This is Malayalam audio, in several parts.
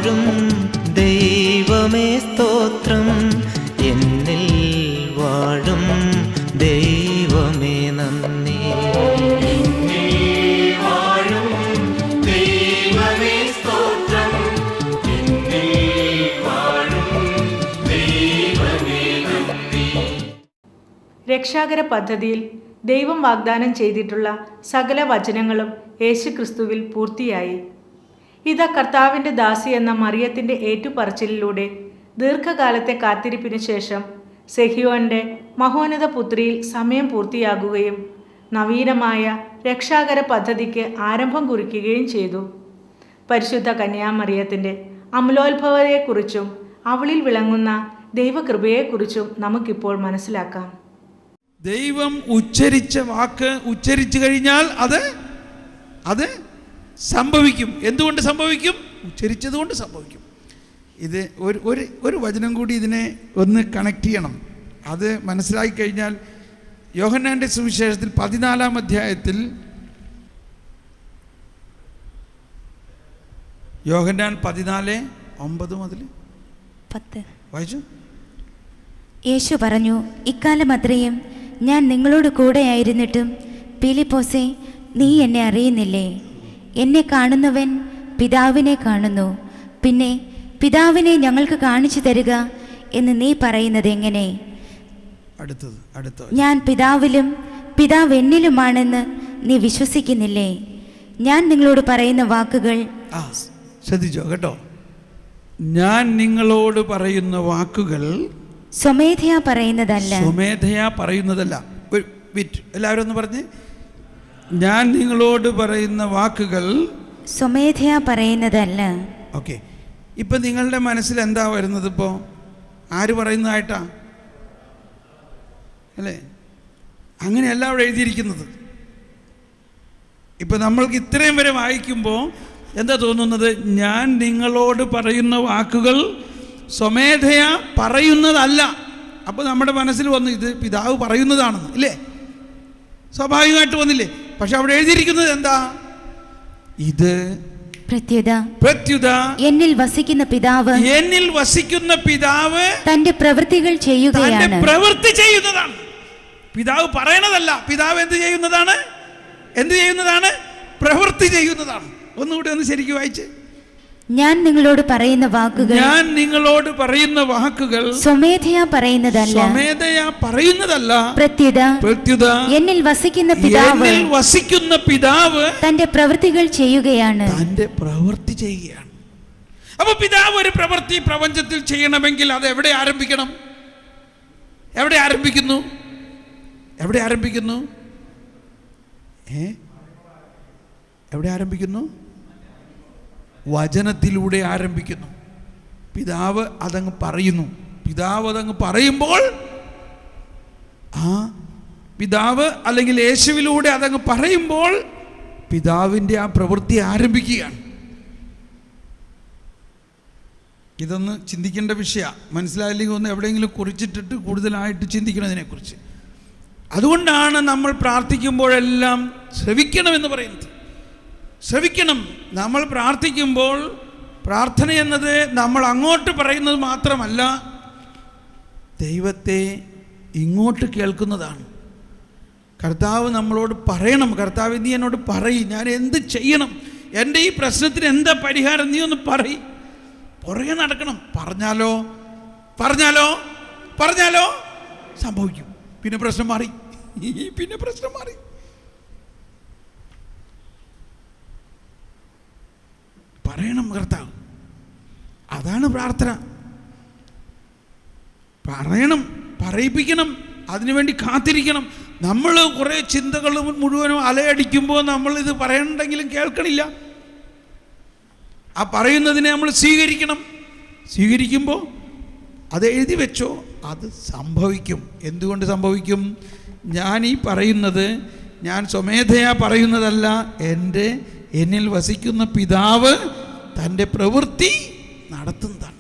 വാഴും ദൈവമേ സ്തോത്രം, എന്നിൽ വാഴും ദൈവമേ നന്ദി. രക്ഷാകര പദ്ധതിയിൽ ദൈവം വാഗ്ദാനം ചെയ്തിട്ടുള്ള സകല വചനങ്ങളും യേശുക്രിസ്തുവിൽ പൂർത്തിയായി. ഇതാ കർത്താവിൻ്റെ ദാസി എന്ന മറിയത്തിൻ്റെ ഏറ്റുപറച്ചിലിലൂടെ ദീർഘകാലത്തെ കാത്തിരിപ്പിനു ശേഷം സെഹിയോന്റെ മഹോന്നത പുത്രിയിൽ സമയം പൂർത്തിയാകുകയും നവീനമായ രക്ഷാകര പദ്ധതിക്ക് ആരംഭം കുറിക്കുകയും ചെയ്തു. പരിശുദ്ധ കന്യാമറിയത്തിൻ്റെ അമലോത്ഭവത്തെക്കുറിച്ചും അവളിൽ വിളങ്ങുന്ന ദൈവകൃപയെക്കുറിച്ചും നമുക്കിപ്പോൾ മനസ്സിലാക്കാം. ദൈവം ഉച്ചരിച്ച വാക്ക് ഉച്ചരിച്ചു കഴിഞ്ഞാൽ അത് സംഭവിക്കും. എന്തുകൊണ്ട് സംഭവിക്കും? ഉച്ചരിച്ചത് കൊണ്ട് സംഭവിക്കും. ഇത് ഒരു വചനം കൂടി ഇതിനെ ഒന്ന് കണക്ട് ചെയ്യണം. അത് മനസ്സിലാക്കി കഴിഞ്ഞാൽ യോഹന്നാന്റെ സുവിശേഷത്തിൽ 14-ാം അധ്യായത്തിൽ യോഹന്നാൻ 14:9 മുതൽ 10 വായിച്ചു. യേശു പറഞ്ഞു, ഇക്കാലം അത്രയും ഞാൻ നിങ്ങളോട് കൂടെയായിരുന്നിട്ടും ഫിലിപ്പോസേ, നീ എന്നെ അറിയുന്നില്ലേ? എന്നെ കാണുന്നവൻ പിതാവിനെ കാണുന്നു. പിന്നെ പിതാവിനെ ഞങ്ങൾക്ക് കാണിച്ചു തരിക എന്ന് നീ പറയുന്നത് എങ്ങനെ? ഞാൻ പിതാവിലും പിതാവ് എന്നിലുമാണെന്ന് നീ വിശ്വസിക്കുന്നില്ലേ? ഞാൻ നിങ്ങളോട് പറയുന്ന വാക്കുകൾ ശ്രദ്ധിച്ചോ കേട്ടോ. ഞാൻ നിങ്ങളോട് പറയുന്ന വാക്കുകൾ സ്വമേധയാ പറയുന്നതല്ല. എല്ലാവരും ഒന്ന് പറഞ്ഞ്, ഞാൻ നിങ്ങളോട് പറയുന്ന വാക്കുകൾ സ്വമേധയാ പറയുന്നതല്ല. ഓക്കെ, ഇപ്പൊ നിങ്ങളുടെ മനസ്സിൽ എന്താ വരുന്നത്? ഇപ്പോ ആര് പറയുന്നതായിട്ടാ അല്ലേ? അങ്ങനെയല്ല അവിടെ എഴുതിയിരിക്കുന്നത്. ഇപ്പൊ നമ്മൾക്ക് ഇത്രയും വരെ വായിക്കുമ്പോൾ എന്താ തോന്നുന്നത്? ഞാൻ നിങ്ങളോട് പറയുന്ന വാക്കുകൾ സ്വമേധയാ പറയുന്നതല്ല. അപ്പോൾ നമ്മുടെ മനസ്സിൽ വന്നു ഇത് പിതാവ് പറയുന്നതാണെന്ന്, ഇല്ലേ? സ്വാഭാവികമായിട്ട് വന്നില്ലേ? പക്ഷെ അവിടെ എഴുതിയിരിക്കുന്നത് എന്താ? ഇത് പ്രത്യുത എന്നിൽ വസിക്കുന്ന പിതാവ് തന്റെ പ്രവൃത്തികൾ പ്രവൃത്തി ചെയ്യുന്നതാണ്. പിതാവ് പറയണതല്ല. പിതാവ് എന്ത് ചെയ്യുന്നതാണ്? പ്രവൃത്തി ചെയ്യുന്നതാണ്. ഒന്നുകൂടി ഒന്ന് ശരിക്കും വായിച്ച്. ഞാൻ നിങ്ങളോട് പറയുന്ന വാക്കുകൾ സ്വമേധയാ പറയുന്നതല്ല. പ്രത്യുത എന്നിൽ വസിക്കുന്ന പിതാവ് തന്റെ പ്രവൃത്തികൾ ചെയ്യുകയാണ്. അപ്പൊ പിതാവ് ഒരു പ്രവൃത്തി പ്രപഞ്ചത്തിൽ ചെയ്യണമെങ്കിൽ അത് എവിടെ ആരംഭിക്കണം? എവിടെ ആരംഭിക്കുന്നു? വചനത്തിലൂടെ ആരംഭിക്കുന്നു. പിതാവ് അതങ്ങ് പറയുമ്പോൾ പിതാവ് അല്ലെങ്കിൽ യേശുവിലൂടെ അതങ്ങ് പറയുമ്പോൾ പിതാവിൻ്റെ ആ പ്രവൃത്തി ആരംഭിക്കുകയാണ്. ഇതൊന്ന് ചിന്തിക്കേണ്ട വിഷയമാണ്. മനസ്സിലായില്ലെങ്കിൽ ഒന്ന് എവിടെയെങ്കിലും കുറിച്ചിട്ടിട്ട് കൂടുതലായിട്ട് ചിന്തിക്കണം ഇതിനെക്കുറിച്ച്. അതുകൊണ്ടാണ് നമ്മൾ പ്രാർത്ഥിക്കുമ്പോഴെല്ലാം ശ്രവിക്കണമെന്ന് പറയുന്നത്. ശ്രവിക്കണം. നമ്മൾ പ്രാർത്ഥിക്കുമ്പോൾ പ്രാർത്ഥന എന്നത് നമ്മൾ അങ്ങോട്ട് പറയുന്നത് മാത്രമല്ല, ദൈവത്തെ ഇങ്ങോട്ട് കേൾക്കുന്നതാണ്. കർത്താവ് നമ്മളോട് പറയണം, കർത്താവ് നീ എന്നോട് പറയും, ഞാൻ എന്ത് ചെയ്യണം, എൻ്റെ ഈ പ്രശ്നത്തിന് എന്താ പരിഹാരം, നീ ഒന്ന് പറയും. പുറകെ നടക്കണം. പറഞ്ഞാലോ സംഭവിക്കും. പിന്നെ പ്രശ്നം മാറി. പറയണം കർത്താവ്. അതാണ് പ്രാർത്ഥന. പറയിപ്പിക്കണം. അതിനുവേണ്ടി കാത്തിരിക്കണം. നമ്മൾ കുറേ ചിന്തകൾ മുഴുവനും അലയടിക്കുമ്പോൾ നമ്മൾ ഇത് പറയണമെങ്കിലും കേൾക്കണില്ല. ആ പറയുന്നതിനെ നമ്മൾ സ്വീകരിക്കുമ്പോൾ അത് എഴുതി വെച്ചോ, അത് സംഭവിക്കും. എന്തുകൊണ്ട് സംഭവിക്കും? ഞാൻ ഈ പറയുന്നത് ഞാൻ സ്വമേധയാ പറയുന്നതല്ല, എന്നിൽ വസിക്കുന്ന പിതാവ് തൻ്റെ പ്രവൃത്തി നടത്തുന്നതാണ്.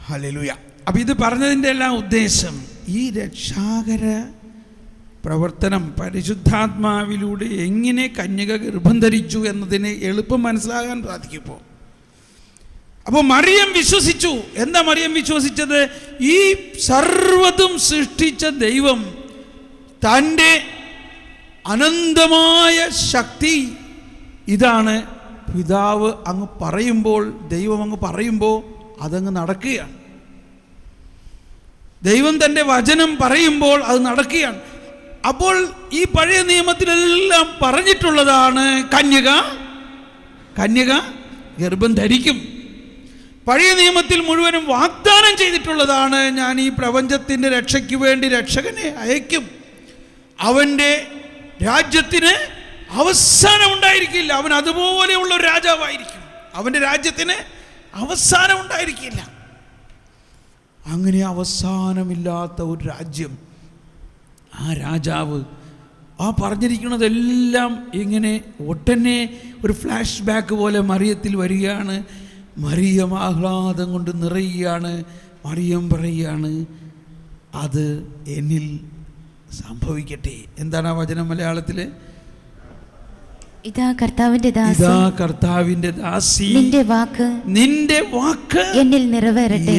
ഹല്ലേലൂയ. അപ്പം ഇത് പറഞ്ഞതിൻ്റെ എല്ലാം ഉദ്ദേശം, ഈ രക്ഷാകര പ്രവർത്തനം പരിശുദ്ധാത്മാവിലൂടെ എങ്ങനെ കന്യക ഗർഭം ധരിച്ചു എന്നതിന് എളുപ്പം മനസ്സിലാകാൻ സാധിക്കും. അപ്പോൾ മറിയം വിശ്വസിച്ചു. എന്താ മറിയം വിശ്വസിച്ചത്? ഈ സർവ്വതും സൃഷ്ടിച്ച ദൈവം തൻ്റെ അനന്തമായ ശക്തി ഇതാണ്. പിതാവ് അങ്ങ് പറയുമ്പോൾ, ദൈവം അങ്ങ് പറയുമ്പോൾ അതങ്ങ് നടക്കുകയാണ്. ദൈവം തൻ്റെ വചനം പറയുമ്പോൾ അത് നടക്കുകയാണ്. അപ്പോൾ ഈ പഴയ നിയമത്തിലെല്ലാം പറഞ്ഞിട്ടുള്ളതാണ് കന്യക ഗർഭം ധരിക്കും. പഴയ നിയമത്തിൽ മുഴുവനും വാഗ്ദാനം ചെയ്തിട്ടുള്ളതാണ്, ഞാൻ ഈ പ്രപഞ്ചത്തിൻ്റെ രക്ഷയ്ക്ക് വേണ്ടി രക്ഷകനെ അയക്കും, അവൻ്റെ രാജ്യത്തിന് അവസാനം ഉണ്ടായിരിക്കില്ല, അവൻ അതുപോലെയുള്ള ഒരു രാജാവായിരിക്കും, അവൻ്റെ രാജ്യത്തിന് അവസാനം ഉണ്ടായിരിക്കില്ല. അങ്ങനെ അവസാനമില്ലാത്ത ഒരു രാജ്യം, ആ രാജാവ്, ആ പറഞ്ഞിരിക്കുന്നതെല്ലാം ഇങ്ങനെ ഒട്ടനെ ഒരു ഫ്ലാഷ് ബാക്ക് പോലെ മറിയത്തിൽ വരികയാണ്. മറിയം ആഹ്ലാദം കൊണ്ട് നിറയുകയാണ്. മറിയം പറയുകയാണ്, അത് എന്നിൽ സംഭവിക്കട്ടെ. എന്താണ് ആ വചനം മലയാളത്തിൽ? ഇതാ കർത്താവിന്റെ ദാസി, നിന്റെ വാക്ക് എന്നിൽ നിറവേറട്ടെ.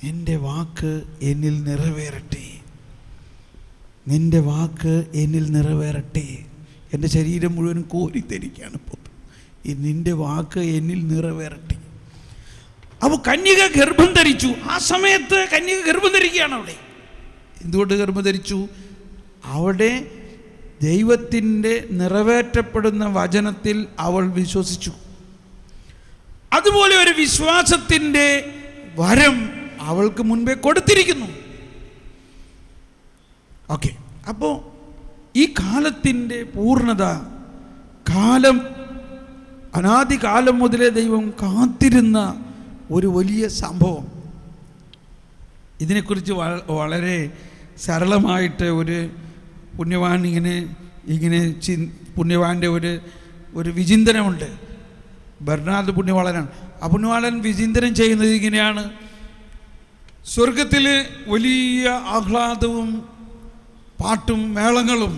നിന്റെ വാക്ക് എന്നിൽ നിറവേറട്ടെ. നിന്റെ വാക്ക് എന്നിൽ നിറവേറട്ടെ. എൻ്റെ ശരീരം മുഴുവൻ കോരിത്തരിക്കുകയാണ് ഇപ്പോൾ. ഈ നിന്റെ വാക്ക് എന്നിൽ നിറവേറട്ടെ. അപ്പോൾ കന്യക ഗർഭം ധരിച്ചു. ആ സമയത്ത് കന്യക ഗർഭം ധരിക്കുകയാണ്. അവിടെ എന്തുകൊണ്ട് ഗർഭം ധരിച്ചു? അവിടെ ദൈവത്തിൻ്റെ നിറവേറ്റപ്പെടുന്ന വചനത്തിൽ അവൾ വിശ്വസിച്ചു. അതുപോലെ ഒരു വിശ്വാസത്തിൻ്റെ വരം അവൾക്ക് മുൻപേ കൊടുത്തിരിക്കുന്നു. ഓക്കെ, അപ്പോൾ ഈ കാലത്തിൻ്റെ പൂർണ്ണത, അനാദികാലം മുതലേ ദൈവം കാത്തിരുന്ന ഒരു വലിയ സംഭവം. ഇതിനെക്കുറിച്ച് വളരെ സരളമായിട്ട് ഒരു പുണ്യവാൻ ഇങ്ങനെ പുണ്യവാൻ്റെ ഒരു വിചിന്തനമുണ്ട്. ബർണാദ് പുണ്യവാളനാണ്. ആ പുണ്യവാളൻ വിചിന്തനം ചെയ്യുന്നത് ഇങ്ങനെയാണ്: സ്വർഗത്തിൽ വലിയ ആഹ്ലാദവും പാട്ടും മേളങ്ങളും,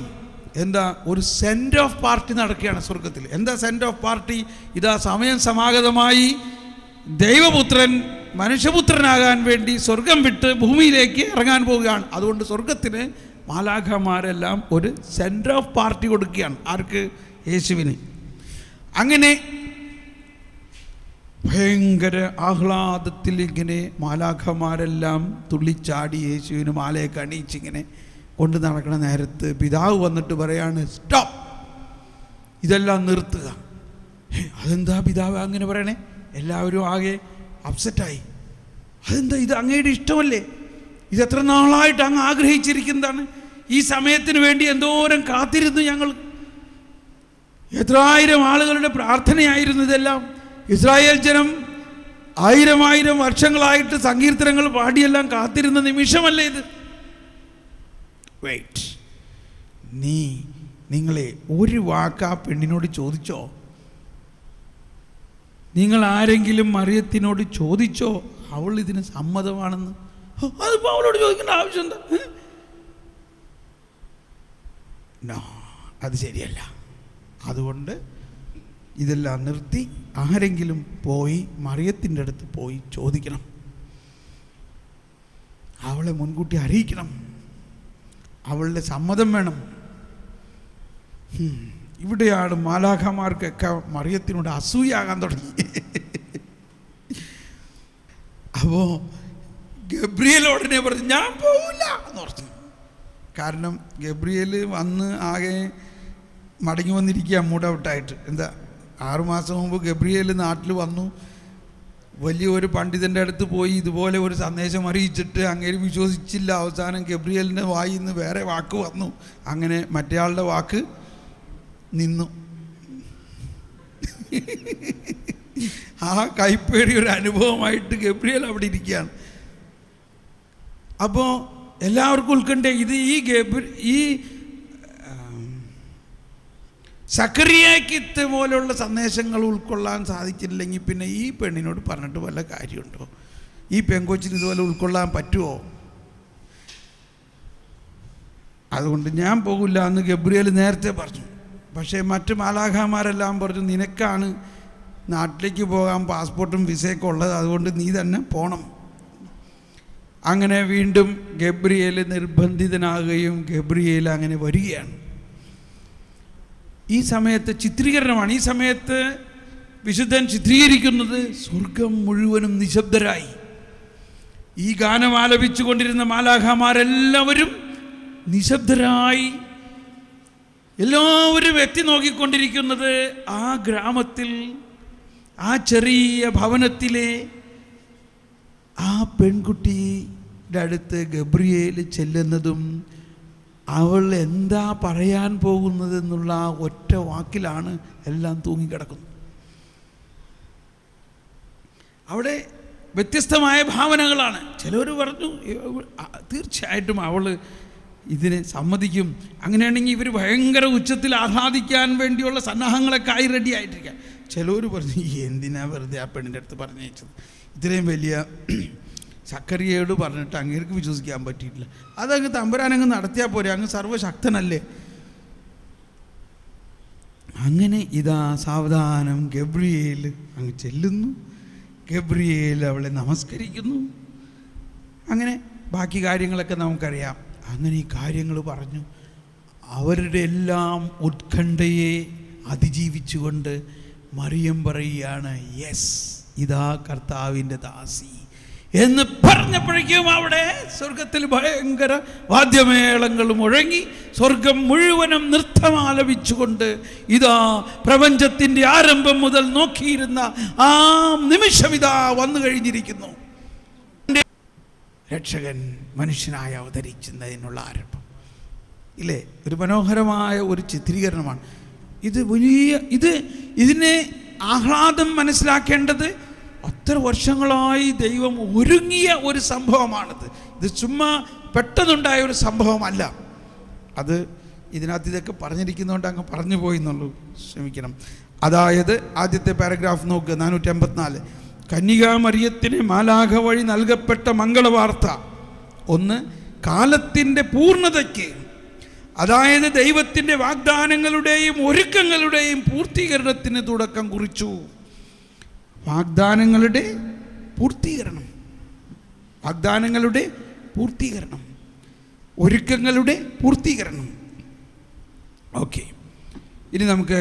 എന്താ ഒരു സെൻഡ് ഓഫ് പാർട്ടി നടക്കുകയാണ് സ്വർഗത്തിൽ. എന്താ സെൻഡ് ഓഫ് പാർട്ടി? ഇതാ സമയം സമാഗതമായി, ദൈവപുത്രൻ മനുഷ്യപുത്രനാകാൻ വേണ്ടി സ്വർഗം വിട്ട് ഭൂമിയിലേക്ക് ഇറങ്ങാൻ പോവുകയാണ്. അതുകൊണ്ട് സ്വർഗത്തിന് മാലാഖമാരെല്ലാം ഒരു സെൻഡ് ഓഫ് പാർട്ടി കൊടുക്കുകയാണ്. ആർക്ക്? യേശുവിന്. അങ്ങനെ ഭയങ്കര ആഹ്ലാദത്തിൽ ഇങ്ങനെ മാലാഖമാരെല്ലാം തുള്ളിച്ചാടി യേശുവിന് മാലയൊക്കെ അണിയിച്ചിങ്ങനെ കൊണ്ട് നടക്കുന്ന നേരത്ത് പിതാവ് വന്നിട്ട് പറയാണ്, സ്റ്റോപ്പ്, ഇതെല്ലാം നിർത്തുക. അതെന്താ പിതാവ് അങ്ങനെ പറയണേ? എല്ലാവരും ആകെ അപ്സെറ്റായി. അതെന്താ, ഇത് അങ്ങയുടെ ഇഷ്ടമല്ലേ? ഇത് എത്ര നാളായിട്ട് അങ്ങ് ആഗ്രഹിച്ചിരിക്കുന്നതാണ്. ഈ സമയത്തിന് വേണ്ടി എന്തോരം കാത്തിരുന്നു ഞങ്ങൾ. എത്രായിരം ആളുകളുടെ പ്രാർത്ഥനയായിരുന്നു ഇതെല്ലാം. ഇസ്രായേൽ ജനം 1000 വർഷങ്ങളായിട്ട് സങ്കീർത്തനങ്ങൾ പാടിയെല്ലാം കാത്തിരുന്ന നിമിഷമല്ലേ ഇത്? വെയിറ്റ്, നിങ്ങളെ ഒരു വാക്ക് ആ പെണ്ണിനോട് ചോദിച്ചോ? നിങ്ങൾ ആരെങ്കിലും മറിയത്തിനോട് ചോദിച്ചോ അവൾ ഇതിന് സമ്മതമാണെന്ന്? അതിപ്പോൾ അവളോട് ചോദിക്കേണ്ട ആവശ്യം എന്താ? നോ, അത് ശരിയല്ല. അതുകൊണ്ട് ഇതെല്ലാം നിർത്തി ആരെങ്കിലും പോയി മറിയത്തിൻ്റെ അടുത്ത് പോയി ചോദിക്കണം, അവളെ മുൻകൂട്ടി അറിയിക്കണം, അവളുടെ സമ്മതം വേണം. ഇവിടെയാണ് മാലാഖമാർക്കൊക്കെ മറിയത്തിനോട് അസൂയാകാൻ തുടങ്ങി. അപ്പോൾ ഗബ്രിയേൽ ഉടനെ പറഞ്ഞു, ഞാൻ പോവില്ല എന്ന് പറഞ്ഞു. കാരണം ഗബ്രിയേൽ വന്ന് ആകെ മടങ്ങി വന്നിരിക്കുക മൂടൗട്ടായിട്ട്. എന്താ, 6 മാസം മുമ്പ് ഗബ്രിയേൽ നാട്ടിൽ വന്നു, വലിയൊരു പണ്ഡിതൻ്റെ അടുത്ത് പോയി ഇതുപോലെ ഒരു സന്ദേശം അറിയിച്ചിട്ട് അങ്ങേര് വിശ്വസിച്ചില്ല. അവസാനം ഗബ്രിയേലിൻ്റെ വായിൽ നിന്ന് വേറെ വാക്ക് വന്നു. അങ്ങനെ മറ്റേയാളുടെ വാക്ക് നിന്നു. ആ കൈപ്പേറിയ ഒരു അനുഭവമായിട്ട് ഗബ്രിയേൽ അവിടെ ഇരിക്കുകയാണ്. അപ്പോൾ എല്ലാവർക്കും ഉൾക്കണ്ടേ, ഇത് ഈ സക്കറിയാക്കിത്ത് പോലുള്ള സന്ദേശങ്ങൾ ഉൾക്കൊള്ളാൻ സാധിച്ചില്ലെങ്കിൽ പിന്നെ ഈ പെണ്ണിനോട് പറഞ്ഞിട്ട് വല്ല കാര്യമുണ്ടോ? ഈ പെങ്കൊച്ചിന് ഇതുപോലെ ഉൾക്കൊള്ളാൻ പറ്റുമോ? അതുകൊണ്ട് ഞാൻ പോകില്ല എന്ന് ഗബ്രിയേൽ നേരത്തെ പറഞ്ഞു. പക്ഷേ മറ്റ് മാലാഖമാരെല്ലാം പറഞ്ഞു, നിനക്കാണ് നാട്ടിലേക്ക് പോകാൻ പാസ്പോർട്ടും വിസയൊക്കെ ഉള്ളത്, അതുകൊണ്ട് നീ തന്നെ പോകണം. അങ്ങനെ വീണ്ടും ഗബ്രിയേൽ നിർബന്ധിതനാകുകയും ഗബ്രിയേൽ അങ്ങനെ വരികയാണ്. ഈ സമയത്ത് ചിത്രീകരണമാണ്. ഈ സമയത്ത് വിശുദ്ധൻ ചിത്രീകരിക്കുന്നത് സ്വർഗം മുഴുവനും നിശബ്ദരായി. ഈ ഗാനം ആലപിച്ചു കൊണ്ടിരുന്ന മാലാഖമാരെല്ലാവരും നിശബ്ദരായി. എല്ലാവരും എത്തി നോക്കിക്കൊണ്ടിരിക്കുന്നത് ആ ഗ്രാമത്തിൽ, ആ ചെറിയ ഭവനത്തിലെ ആ പെൺകുട്ടിയുടെ അടുത്ത് ഗബ്രിയേൽ ചെല്ലുന്നതും അവൾ എന്താ പറയാൻ പോകുന്നതെന്നുള്ള ആ ഒറ്റ വാക്കിലാണ് എല്ലാം തൂങ്ങിക്കിടക്കുന്നത്. അവിടെ വ്യത്യസ്തമായ ഭാവനകളാണ്. ചിലർ പറഞ്ഞു തീർച്ചയായിട്ടും അവൾ ഇതിനെ സമ്മതിക്കും, അങ്ങനെയാണെങ്കിൽ ഇവർ ഭയങ്കര ഉച്ചത്തിൽ ആഹ്ലാദിക്കാൻ വേണ്ടിയുള്ള സന്നാഹങ്ങളൊക്കെ ആയി റെഡി ആയിട്ടിരിക്കാം. ചിലർ പറഞ്ഞു എന്തിനാ വെറുതെ ആ പെണ്ണിൻ്റെ അടുത്ത് പറഞ്ഞയച്ചത്, ഇത്രയും വലിയ സക്കറിയയോട് പറഞ്ഞിട്ട് അങ്ങേർക്ക് വിശ്വസിക്കാൻ പറ്റിയിട്ടില്ല, അതങ്ങ് തമ്പുരാനങ്ങ് നടത്തിയാൽ പോരെ, അങ്ങ് സർവശക്തനല്ലേ. അങ്ങനെ ഇതാ സാവധാനം ഗബ്രിയേൽ അങ്ങ് ചെല്ലുന്നു. ഗബ്രിയേൽ അവളെ നമസ്കരിക്കുന്നു. അങ്ങനെ ബാക്കി കാര്യങ്ങളൊക്കെ നമുക്കറിയാം. അങ്ങനെ ഈ കാര്യങ്ങൾ പറഞ്ഞു അവരുടെ എല്ലാം ഉത്കണ്ഠയെ അതിജീവിച്ചുകൊണ്ട് മറിയം പറയുകയാണ്, യെസ്, ഇതാ കർത്താവിൻ്റെ ദാസി എന്ന് പറഞ്ഞപ്പോഴേക്കും അവിടെ സ്വർഗത്തിൽ ഭയങ്കര വാദ്യമേളങ്ങൾ മുഴങ്ങി. സ്വർഗം മുഴുവനും നൃത്തമാലപിച്ചുകൊണ്ട് ഇതാ പ്രപഞ്ചത്തിൻ്റെ ആരംഭം മുതൽ നോക്കിയിരുന്ന ആ നിമിഷം ഇതാ വന്നു കഴിഞ്ഞിരിക്കുന്നു. രക്ഷകൻ മനുഷ്യനായി അവതരിക്കുന്നതിനുള്ള ആരംഭം ഇല്ലേ? ഒരു മനോഹരമായ ഒരു ചിത്രീകരണമാണ് ഇത്. ഇതിനെ ആഹ്ലാദം മനസ്സിലാക്കേണ്ടത് അത്ര വർഷങ്ങളായി ദൈവം ഒരുങ്ങിയ ഒരു സംഭവമാണിത്. ഇത് ചുമ്മാ പെട്ടെന്നുണ്ടായ ഒരു സംഭവമല്ല. അത് ഇതിനകത്ത് ഇതൊക്കെ പറഞ്ഞിരിക്കുന്നതുകൊണ്ട് അങ്ങ് പറഞ്ഞു പോയി എന്നുള്ളൂ, ക്ഷമിക്കണം. അതായത് ആദ്യത്തെ പാരഗ്രാഫ് നോക്കുക, 454. കന്യകാമറിയത്തിന് മാലാഖ വഴി നൽകപ്പെട്ട മംഗളവാർത്ത. ഒന്ന്, കാലത്തിൻ്റെ പൂർണ്ണതയ്ക്ക്, അതായത് ദൈവത്തിൻ്റെ വാഗ്ദാനങ്ങളുടെയും ഒരുക്കങ്ങളുടെയും പൂർത്തീകരണത്തിന് തുടക്കം കുറിച്ചു. വാഗ്ദാനങ്ങളുടെ പൂർത്തീകരണം, വാഗ്ദാനങ്ങളുടെ പൂർത്തീകരണം, ഒരുക്കങ്ങളുടെ പൂർത്തീകരണം. ഓക്കെ, ഇനി നമുക്ക്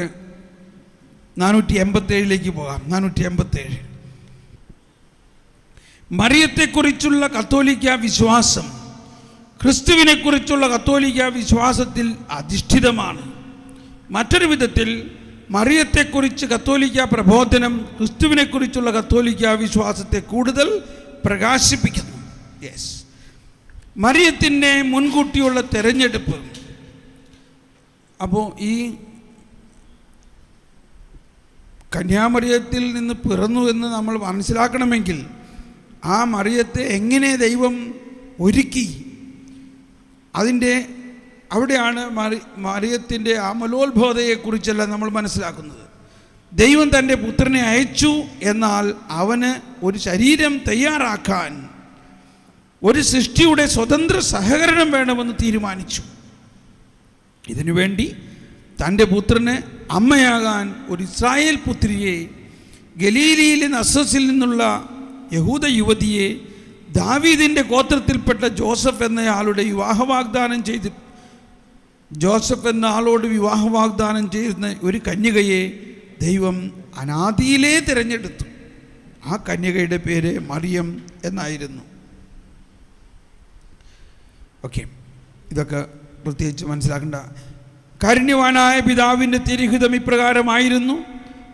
487 പോകാം. 487 മറിയത്തെക്കുറിച്ചുള്ള കത്തോലിക്ക വിശ്വാസം ക്രിസ്തുവിനെക്കുറിച്ചുള്ള കത്തോലിക്ക വിശ്വാസത്തിൽ അധിഷ്ഠിതമാണ്. മറ്റൊരു വിധത്തിൽ മറിയത്തെക്കുറിച്ച് കത്തോലിക്ക പ്രബോധനം ക്രിസ്തുവിനെക്കുറിച്ചുള്ള കത്തോലിക്ക വിശ്വാസത്തെ കൂടുതൽ പ്രകാശിപ്പിക്കുന്നു. യെസ്, മറിയത്തിൻ്റെ മുൻകൂട്ടിയുള്ള തെരഞ്ഞെടുപ്പ്. അപ്പോൾ ഈ കന്യാമറിയത്തിൽ നിന്ന് പിറന്നു എന്ന് നമ്മൾ മനസ്സിലാക്കണമെങ്കിൽ ആ മറിയത്തെ എങ്ങനെ ദൈവം ഒരുക്കി, അവിടെയാണ് മറിയത്തിൻ്റെ അമലോത്ഭവതയെക്കുറിച്ചെല്ലാം നമ്മൾ മനസ്സിലാക്കുന്നത്. ദൈവം തൻ്റെ പുത്രനെ അയച്ചു, എന്നാൽ അവന് ഒരു ശരീരം തയ്യാറാക്കാൻ ഒരു സൃഷ്ടിയുടെ സ്വതന്ത്ര സഹകരണം വേണമെന്ന് തീരുമാനിച്ചു. ഇതിനുവേണ്ടി തൻ്റെ പുത്രന് അമ്മയാകാൻ ഒരു ഇസ്രായേൽ പുത്രിയെ, ഗലീലയിലെ നസസിൽ നിന്നുള്ള യഹൂദ യുവതിയെ, ദാവീദിൻ്റെ ഗോത്രത്തിൽപ്പെട്ട ജോസഫ് എന്ന ആളോട് വിവാഹ വാഗ്ദാനം ചെയ്യുന്ന ഒരു കന്യകയെ ദൈവം അനാദിയിലേ തിരഞ്ഞെടുത്തു. ആ കന്യകയുടെ പേര് മറിയം എന്നായിരുന്നു. ഓക്കെ, ഇതൊക്കെ പ്രത്യേകിച്ച് മനസ്സിലാക്കേണ്ട. കാരുണ്യവാനായ പിതാവിൻ്റെ തിരുഹിതം ഇപ്രകാരമായിരുന്നു: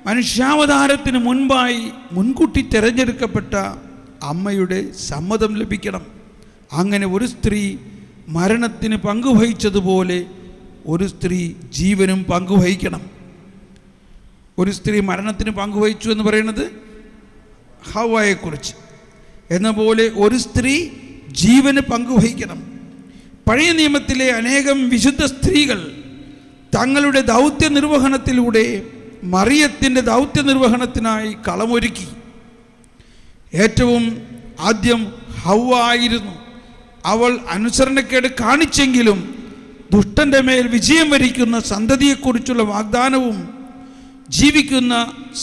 മനുഷ്യാവതാരത്തിന് മുൻപായി മുൻകൂട്ടി തിരഞ്ഞെടുക്കപ്പെട്ട അമ്മയുടെ സമ്മതം ലഭിക്കണം. അങ്ങനെ ഒരു സ്ത്രീ മരണത്തിന് പങ്കുവഹിച്ചതുപോലെ ഒരു സ്ത്രീ ജീവനും പങ്കുവഹിക്കണം. ഒരു സ്ത്രീ മരണത്തിന് പങ്കുവഹിച്ചു എന്ന് പറയുന്നത് ഹവ്വയെക്കുറിച്ച് എന്ന പോലെ ഒരു സ്ത്രീ ജീവന് പങ്കുവഹിക്കണം. പഴയ നിയമത്തിലെ അനേകം വിശുദ്ധ സ്ത്രീകൾ തങ്ങളുടെ ദൗത്യ നിർവഹണത്തിലൂടെ മറിയത്തിൻ്റെ ദൗത്യ നിർവഹണത്തിനായി കളമൊരുക്കി. ഏറ്റവും ആദ്യം ഹവ്വ ആയിരുന്നു. അവൾ അനുസരണക്കേട് കാണിച്ചെങ്കിലും ദുഷ്ടന്റെ മേൽ വിജയം വരിക്കുന്ന സന്തതിയെക്കുറിച്ചുള്ള വാഗ്ദാനവും ജീവിക്കുന്ന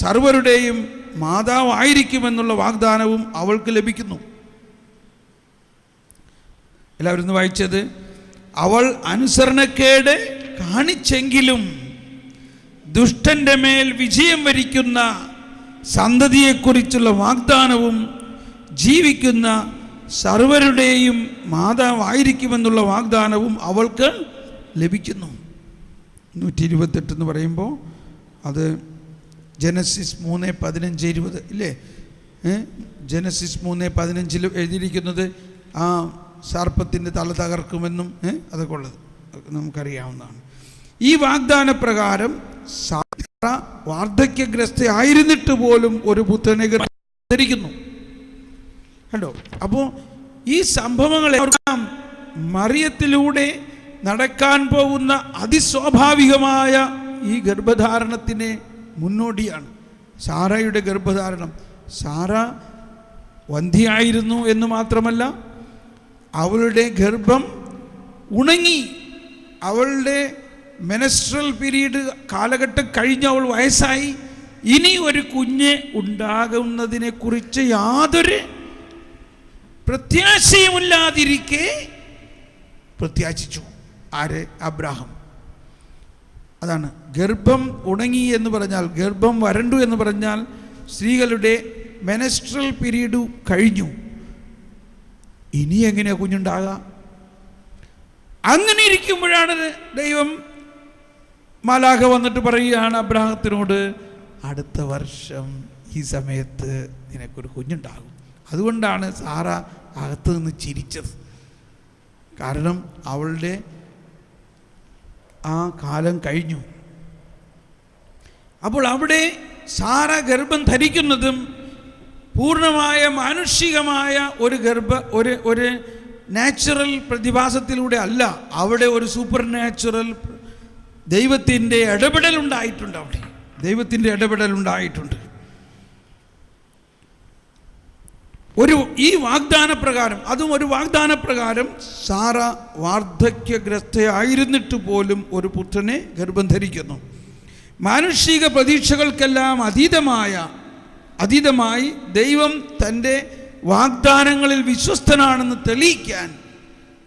സർവരുടെയും മാതാവായിരിക്കുമെന്നുള്ള വാഗ്ദാനവും അവൾക്ക് ലഭിക്കുന്നു. എല്ലാവരും ഒന്ന് വായിച്ചത്. അവൾ അനുസരണക്കേട് കാണിച്ചെങ്കിലും ദുഷ്ടന്റെ മേൽ വിജയം വരിക്കുന്ന സന്തതിയെക്കുറിച്ചുള്ള വാഗ്ദാനവും ജീവിക്കുന്ന സർവരുടെയും മാതാവായിരിക്കുമെന്നുള്ള വാഗ്ദാനവും അവൾക്ക് ലഭിക്കുന്നു. 128 എന്ന് പറയുമ്പോൾ അത് ജനസിസ് 3:15-20 ഇല്ലേ? ജനസിസ് 3:15 എഴുതിയിരിക്കുന്നത് ആ സർപ്പത്തിൻ്റെ തല തകർക്കുമെന്നും അതൊക്കെ ഉള്ളത് നമുക്കറിയാവുന്നതാണ്. ഈ വാഗ്ദാന പ്രകാരം സാറ വാർദ്ധക്യഗ്രസ്തയായിരുന്നിട്ട് പോലും ഒരു പുത്രനെ ധരിക്കുന്നു. കണ്ടോ? അപ്പോൾ ഈ സംഭവങ്ങളെ മറിയത്തിലൂടെ നടക്കാൻ പോകുന്ന അതിസ്വാഭാവികമായ ഈ ഗർഭധാരണത്തിന് മുന്നോടിയാണ് സാറയുടെ ഗർഭധാരണം. സാറ വന്ധ്യയായിരുന്നു എന്ന് മാത്രമല്ല, അവളുടെ ഗർഭം ഉണങ്ങി. അവളുടെ മെനസ്ട്രൽ പീരീഡ് കാലഘട്ടം കഴിഞ്ഞ് അവൾ വയസ്സായി. ഇനി ഒരു കുഞ്ഞ് ഉണ്ടാകുന്നതിനെ കുറിച്ച് യാതൊരു പ്രത്യാശയുമില്ലാതിരിക്കെ പ്രത്യാശിച്ചു. ആര്? അബ്രാഹാം. അതാണ് ഗർഭം ഉണങ്ങി എന്ന് പറഞ്ഞാൽ, ഗർഭം വരണ്ടു എന്ന് പറഞ്ഞാൽ സ്ത്രീകളുടെ മെനസ്ട്രൽ പീരീഡ് കഴിഞ്ഞു. ഇനി എങ്ങനെയാ കുഞ്ഞുണ്ടാകാം? അങ്ങനെ ഇരിക്കുമ്പോഴാണ് ദൈവം മാലാഖ വന്നിട്ട് പറയുകയാണ് അബ്രാഹത്തിനോട്, അടുത്ത വർഷം ഈ സമയത്ത് നിനക്കൊരു കുഞ്ഞുണ്ടാകും. അതുകൊണ്ടാണ് സാറ അകത്ത് നിന്ന് ചിരിച്ചത്. കാരണം അവളുടെ ആ കാലം കഴിഞ്ഞു. അപ്പോൾ അവിടെ സാറ ഗർഭം ധരിക്കുന്നതും പൂർണ്ണമായ മാനുഷികമായ ഒരു നാച്ചുറൽ പ്രതിഭാസത്തിലൂടെ അല്ല. അവിടെ ഒരു സൂപ്പർ നാച്ചുറൽ ദൈവത്തിൻ്റെ ഇടപെടലുണ്ടായിട്ടുണ്ട്. അവിടെ ദൈവത്തിൻ്റെ ഇടപെടലുണ്ടായിട്ടുണ്ട്. ഈ വാഗ്ദാനപ്രകാരം, അതും ഒരു വാഗ്ദാനപ്രകാരം സാറ വാർദ്ധക്യഗ്രസ്തയായിരുന്നിട്ട് പോലും ഒരു പുത്രനെ ഗർഭം ധരിക്കുന്നു. മാനുഷിക പ്രതീക്ഷകൾക്കെല്ലാം അതീതമായി ദൈവം തൻ്റെ വാഗ്ദാനങ്ങളിൽ വിശ്വസ്തനാണെന്ന് തെളിയിക്കാൻ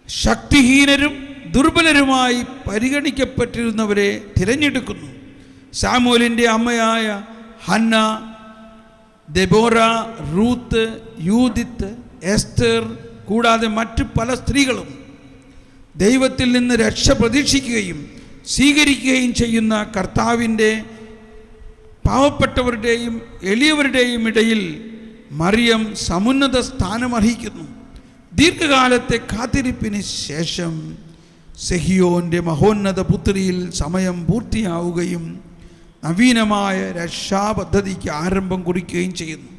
ശക്തിഹീനരും ദുർബലരുമായി പരിഗണിക്കപ്പെട്ടിരുന്നവരെ തിരഞ്ഞെടുക്കുന്നു. സാമുവേലിൻ്റെ അമ്മയായ ഹന്ന, ദെബോറ, റൂത്ത്, യൂദിത്ത്, എസ്തർ കൂടാതെ മറ്റു പല സ്ത്രീകളും ദൈവത്തിൽ നിന്ന് രക്ഷ പ്രതീക്ഷിക്കുകയും സ്വീകരിക്കുകയും ചെയ്യുന്ന കർത്താവിൻ്റെ പാവപ്പെട്ടവരുടെയും എളിയവരുടെയും ഇടയിൽ മറിയം സമുന്നത സ്ഥാനമർഹിക്കുന്നു. ദീർഘകാലത്തെ കാത്തിരിപ്പിന് ശേഷം സെഹിയോന്റെ മഹോന്നത പുത്രിയിൽ സമയം പൂർത്തിയാവുകയും നവീനമായ രക്ഷാപദ്ധതിക്ക് ആരംഭം കുറിക്കുകയും ചെയ്യുന്നു.